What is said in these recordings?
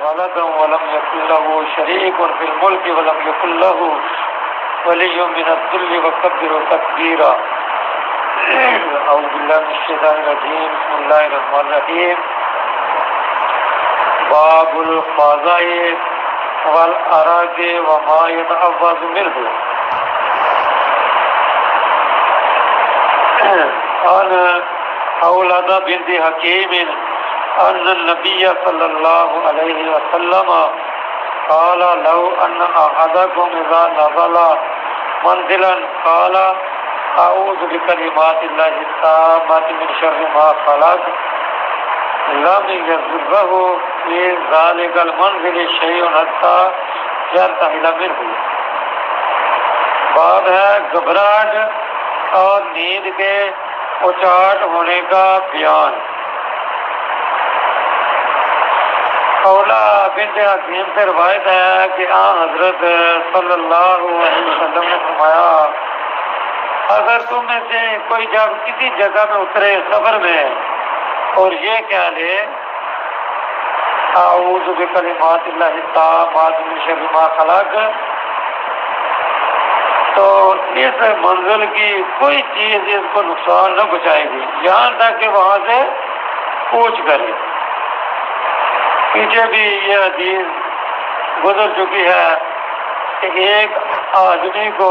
ولدا ولم يكن له شريك في الملك ولم يكن له ولي من الذل وكبره تكبيرا. اعوذ باللہ من الشیطان الرجیم. بسم اللہ الرحمن الرحیم. باب القضاء والعراض وما يتعوض منه. عن حولة بنت حكيم أن النبي صلى الله عليه وسلم قال لو أن أحدكم إذا نزل منزلا قال أعوذ بكلمات الله التامات من شر ما خلق لم يضره في ذلك المنزل شيء حتى يرتحل منه. باب ہے گھبراہٹ اور نیند کے اچاٹ ہونے کا بیان. اولا بنت حکیم سے روایت ہے کہ حضرت صلی اللہ علیہ وسلم نے فرمایا اگر تم میں سے کوئی جب کسی جگہ میں اترے سفر میں اور یہ کہہ لے اعوذ بکلمات اللہ التامات من شر ما خلق، تو اس منزل کی کوئی چیز اس کو نقصان نہ پہنچائے گی یہاں تک کہ وہاں سے کوچ کرے. پیچھے بھی یہ حدیث گزر چکی ہے کہ ایک آدمی کو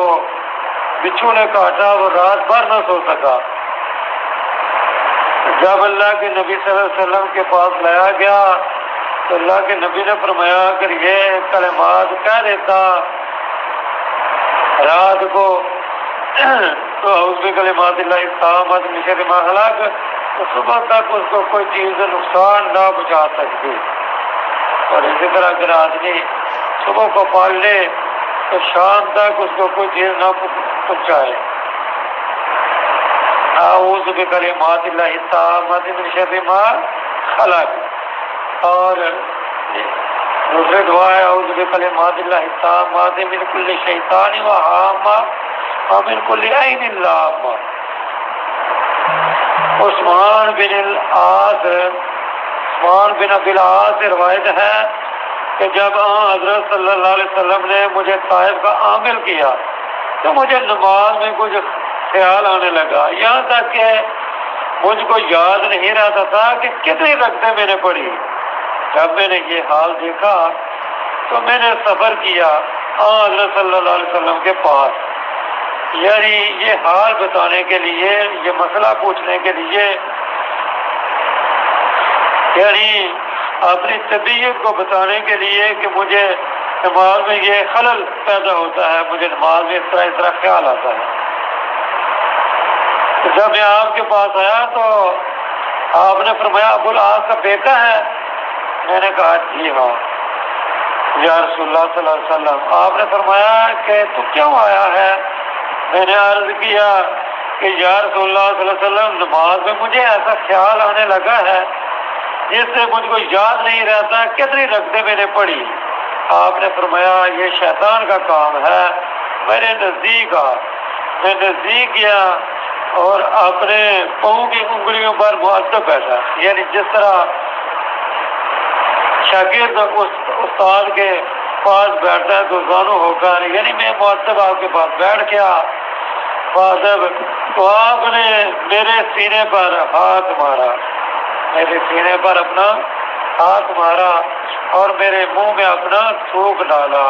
بچھو نے کاٹا، وہ رات بھر نہ سو سکا. جب اللہ کے نبی صلی اللہ علیہ وسلم کے پاس لایا گیا تو اللہ کے نبی نے فرمایا اگر یہ کلمات کہہ دیتا رات کو تو اعوذ بکلمات اللہ التامات من شر ما خلق، تو صبح تک اس کو کوئی چیز نقصان نہ پہنچا سکتی. اور اسی طرح اگر آدمی صبح کو پال لے تو شام تک اس کو کوئی چیز نہ پہنچائے. اعوذ بکلمات اللہ التامات من شر ما خلق. اور دوسری دعا ہے اعوذ بکلمات اللہ التامات من کل شیطان وہامہ ومن کل عین لامہ. عثمان بن ابی العاص سے روایت ہے کہ جب حضرت صلی اللہ علیہ وسلم نے مجھے طائف کا عامل کیا تو مجھے نماز میں کچھ خیال آنے لگا، یہاں تک کہ مجھ کو یاد نہیں رہتا تھا کہ کتنی رکعتیں میں نے پڑھی. جب میں نے یہ حال دیکھا تو میں نے سفر کیا حضرت صلی اللہ علیہ وسلم کے پاس، یعنی یہ حال بتانے کے لیے، یہ مسئلہ پوچھنے کے لیے، یعنی اپنی طبیعت کو بتانے کے لیے کہ مجھے نماز میں یہ خلل پیدا ہوتا ہے، مجھے نماز میں اس طرح خیال آتا ہے. جب میں آپ کے پاس آیا تو آپ نے فرمایا ابو العاص کا بیٹا ہے؟ میں نے کہا جی ہاں یا رسول اللہ صلی اللہ علیہ وسلم. آپ نے فرمایا کہ تو کیوں آیا ہے؟ میں نے عرض کیا کہ یا رسول اللہ صلی اللہ علیہ وسلم نماز میں مجھے ایسا خیال آنے لگا ہے جس سے مجھ کو یاد نہیں رہتا کتنی رکعتیں میں نے پڑھی. آپ نے فرمایا یہ شیطان کا کام ہے. میرے نزدیک آ. میں نزدیک گیا اور اپنے پاؤں کی انگلیوں پر معذب بیٹھا، یعنی جس طرح شاگرد استاد کے پاس بیٹھتا ہے دوزانو ہو کر، یعنی میں معذب آپ کے پاس بیٹھ گیا معذب. تو آپ نے میرے سینے پر ہاتھ مارا، میرے سینے پر اپنا ہاتھ مارا اور میرے منہ میں اپنا تھوک ڈالا.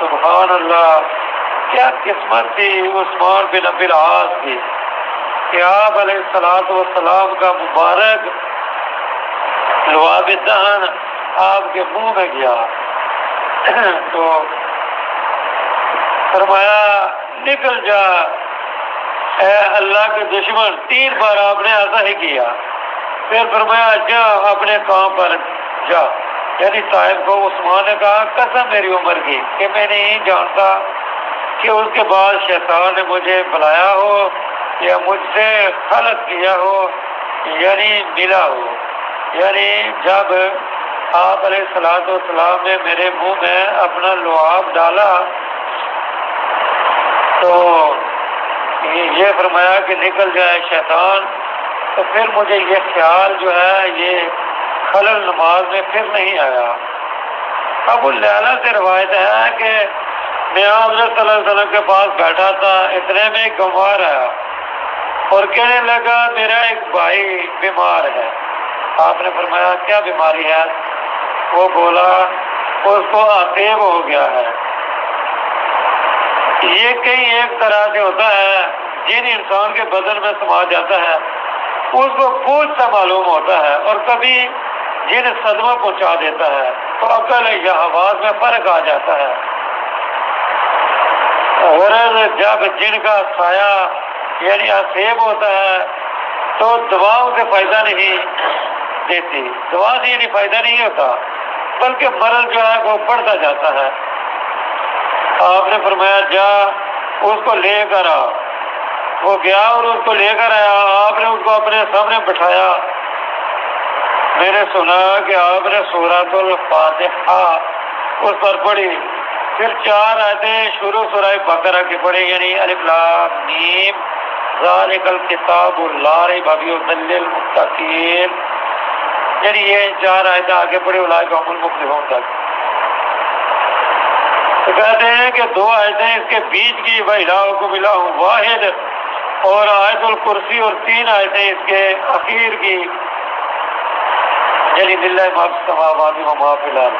سبحان اللہ، کیا قسمت تھی عثمان بن ابی العاص کی کہ آپ علیہ الصلوۃ والسلام کا مبارک لعاب دہن آپ کے منہ میں گیا. تو فرمایا نکل جا اے اللہ کے دشمن. 3 بار آپ نے ایسا ہی کیا. پھر فرمایا جا اپنے کام پر جا. یعنی طائف کو عثمان نے کہا قسم میری عمر کی کہ میں نہیں جانتا کہ اس کے بعد شیطان نے مجھے بلایا ہو یا مجھ سے غلط کیا ہو، یعنی ملا ہو. یعنی جب آپ علیہ الصلوۃ والسلام نے میرے منہ میں اپنا لعاب ڈالا تو یہ فرمایا کہ نکل جائے شیطان. تو پھر مجھے یہ خیال جو ہے یہ خلل نماز میں پھر نہیں آیا. ابو لیلہ سے روایت ہے کہ میں حضرت صلی اللہ علیہ وسلم کے پاس بیٹھا تھا، اتنے میں ایک گنوار آیا اور کہنے لگا میرا ایک بھائی بیمار ہے۔ آپ نے فرمایا کیا بیماری ہے؟ وہ بولا اس کو آسیب ہو گیا ہے۔ یہ کئی ایک طرح سے ہوتا ہے، جن انسان کے بدن میں سما جاتا ہے اس کو بوجھ سا معلوم ہوتا ہے، اور کبھی جن صدمہ پہنچا دیتا ہے تو عقل یا حواس میں فرق آ جاتا ہے۔ غرض جب جن کا سایہ یعنی آسیب ہوتا ہے تو دواؤں سے فائدہ نہیں دیتی، دوا سے یعنی فائدہ نہیں ہوتا، بلکہ مرض جو ہے وہ بڑھتا جاتا ہے۔ آپ نے فرمایا جا اس کو لے کر آ۔ وہ گیا اور اس کو لے کر آیا۔ آپ نے اس کو اپنے سامنے بٹھایا۔ میں نے سنا کہ آپ نے سورۃ الفاتحہ اس پر پڑھی، پھر 4 آیتیں شروع سورہ بقرہ کی پڑھی، یعنی الف لام میم ذالک الکتاب لا ریب فیہ ھدی للمتقین، یعنی یہ 4 آیتیں آگے پڑھی اولئک هم المفلحون تک۔ تو کہتے ہیں کہ 2 آیتیں اس کے بیچ کی وَإِلَٰهُكُمْ إِلَٰهٌ وَاحِدٌ، اور آیت الکرسی، اور 3 آیتیں اس کے اخیر کی، یعنی للہ ما فی السماوات و ما فی الارض،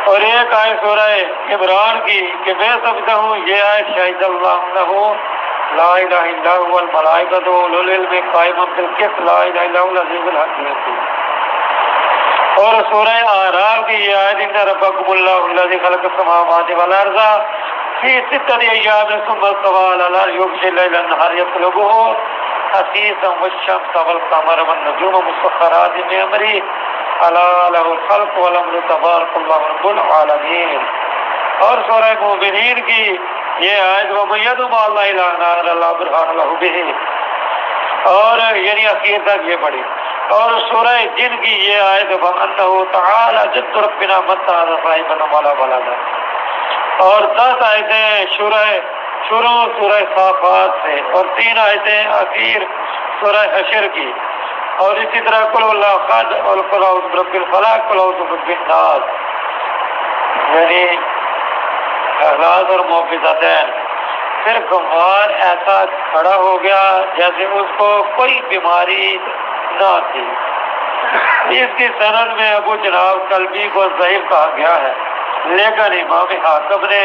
اور ایک آیت سورہ عمران کی کہ میں سمجھتا ہوں یہ آیت شہید اللہ انہ لا الہ الا هو الملائکۃ واولو العلم قائما بالقسط لا الہ الا هو العزیز الحکیم، اور سورہ اعراف کی یہ آیت ان ربکم اللہ الذی خلق السماوات والارض فی 6 ایام ثم استوى علی العرش یغشی اللیل النہار یطلبہ حثیثا والشمس والقمر والنجوم مسخرات بامرہ الا لہ الخلق والامر تبارک اللہ رب العالمین، اور سورہ مومنین کی یہ آیت ومن یدع مع اللہ الہا آخر لا برہان لہ بہ، اور یعنی اخیر تک یہ پڑھی، اور سورہ جن کی یہ آیت وَأَنَّهُ تَعَالَى جَدُّ رَبِّنَا مَا اتَّخَذَ صَاحِبَةً وَلَا وَلَدًا، اور 10 آیتیں شروع سورہ صافات سے، اور 3 آیتیں اخیر سورہ حشر کی، اور اسی طرح قل هو اللہ احد اور قل اعوذ برب الفلق قل اعوذ برب الناس، یعنی اخلاص اور معوذتین۔ پھر گنوار ایسا کھڑا ہو گیا جیسے اس کو کوئی بیماری نہ تھی۔ اس کی سند میں ابو جناب قلبی کو ضعیف کہا گیا ہے، لیکن امام حاکم نے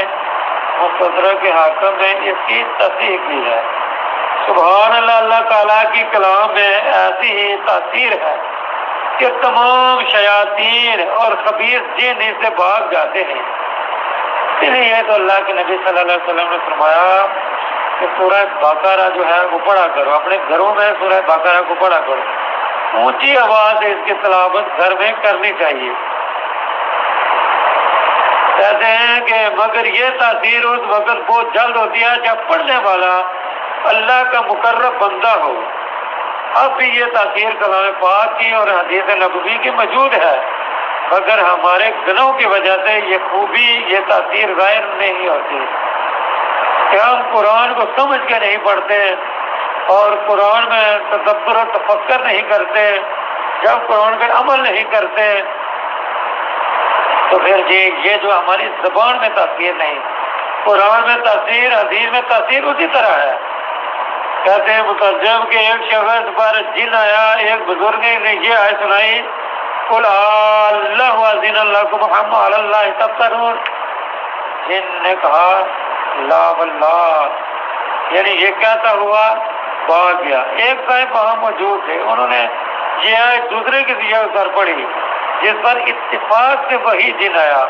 مستدرک حاکم میں اس کی تصحیح کی ہے۔ سبحان اللہ، اللہ تعالیٰ کی کلام میں ایسی ہی تاثیر ہے کہ تمام شیاطین اور خبیث جن اس سے بھاگ جاتے ہیں۔ اس لیے تو اللہ کے نبی صلی اللہ علیہ وسلم نے فرمایا کہ سورہ بقرہ جو ہے وہ پڑھا کرو، اپنے گھروں میں سورہ بقرہ کو پڑھا کرو، اونچی آواز سے اس کی تلاوت گھر میں کرنی چاہیے۔ کہتے ہیں کہ مگر یہ تاثیر اس وقت بہت جلد ہوتی ہے جب پڑھنے والا اللہ کا مقرب بندہ ہو۔ اب بھی یہ تاثیر کلام پاک کی اور حدیث نبوی کی موجود ہے، مگر ہمارے گناہوں کی وجہ سے یہ خوبی، یہ تاثیر ظاہر نہیں ہوتی کہ ہم قرآن کو سمجھ کے نہیں پڑھتے اور قرآن میں تدبر و تفکر نہیں کرتے، جب قرآن پہ عمل نہیں کرتے تو پھر یہ جو ہماری زبان میں تاثیر نہیں، قرآن میں تاثیر، حدیث میں تاثیر اسی طرح ہے۔ کہتے ہیں مترجم کہ ایک شخص پر جن آیا، ایک بزرگ نے یہ آیت سنائی قل اللہ اذن لکم ام علی اللہ تفترون، جن نے کہا لا واللہ، یعنی یہ کہتا ہوا بھاگ گیا۔ ایک صاحب وہاں موجود تھے، انہوں نے یہ آیت دوسرے کی ذریعے پر پڑھی جس پر اتفاق سے وہی جن آیا،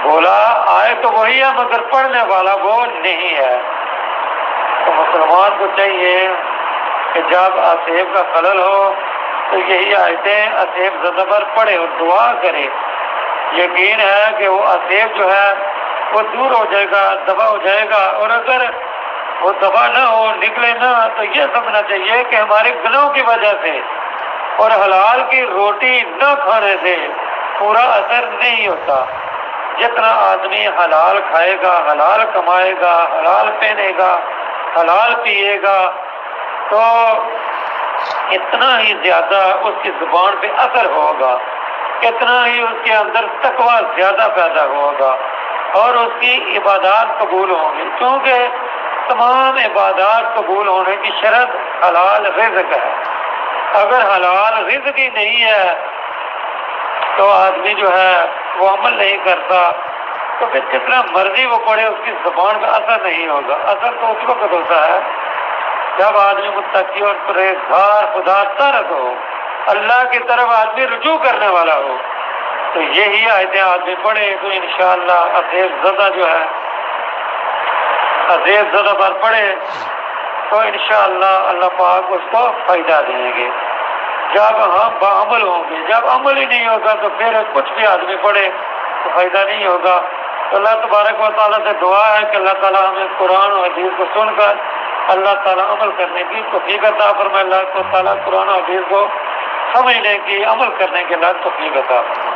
بولا آئے تو وہی ہے مگر پڑھنے والا وہ نہیں ہے۔ تو مسلمان کو چاہیے کہ جب آصف کا خلل ہو تو یہی آیتیں آصف زدہ پر پڑھے اور دعا کرے، یقین ہے کہ وہ آصف جو ہے وہ دور ہو جائے گا، دبا ہو جائے گا، اور اگر وہ دبا نہ ہو، نکلے نہ، تو یہ سمجھنا چاہیے کہ ہمارے گناہوں کی وجہ سے اور حلال کی روٹی نہ کھانے سے پورا اثر نہیں ہوتا۔ جتنا آدمی حلال کھائے گا، حلال کمائے گا، حلال پہنے گا، حلال پیے گا، تو اتنا ہی زیادہ اس کی زبان پہ اثر ہوگا۔ اتنا ہی اس کے اندر تقویٰ زیادہ پیدا ہوگا اور اس کی عبادات قبول ہوں گی، کیونکہ تمام عبادات قبول ہونے کی شرط حلال رزق ہے۔ اگر حلال رزق ہی نہیں ہے تو آدمی جو ہے وہ عمل نہیں کرتا، تو پھر جتنا مرضی وہ پڑھے اس کی زبان کا اثر نہیں ہوگا۔ اثر تو اس وقت ہوتا ہے جب آدمی متقی اور پرہیزگار خدا ترک ہو، اللہ کی طرف آدمی رجوع کرنے والا ہو، تو یہی آیتیں آدمی پڑھے تو انشاءاللہ عزیز زدہ جو ہے عزیز زدہ پر پڑھے تو انشاءاللہ اللہ پاک اس کو فائدہ دیں گے۔ جب ہم بعمل ہوں گے، جب عمل ہی نہیں ہوگا تو پھر کچھ بھی آدمی پڑھے تو فائدہ نہیں ہوگا۔ تو اللہ تبارک و تعالیٰ سے دعا ہے کہ اللہ تعالیٰ ہمیں قرآن و حدیث کو سن کر اللہ تعالیٰ عمل کرنے کی توفیق عطا فرمائے۔ اللہ تعالیٰ قرآن و حدیث کو سمجھنے کی، عمل کرنے کے لیے توفیق عطا فرمائے۔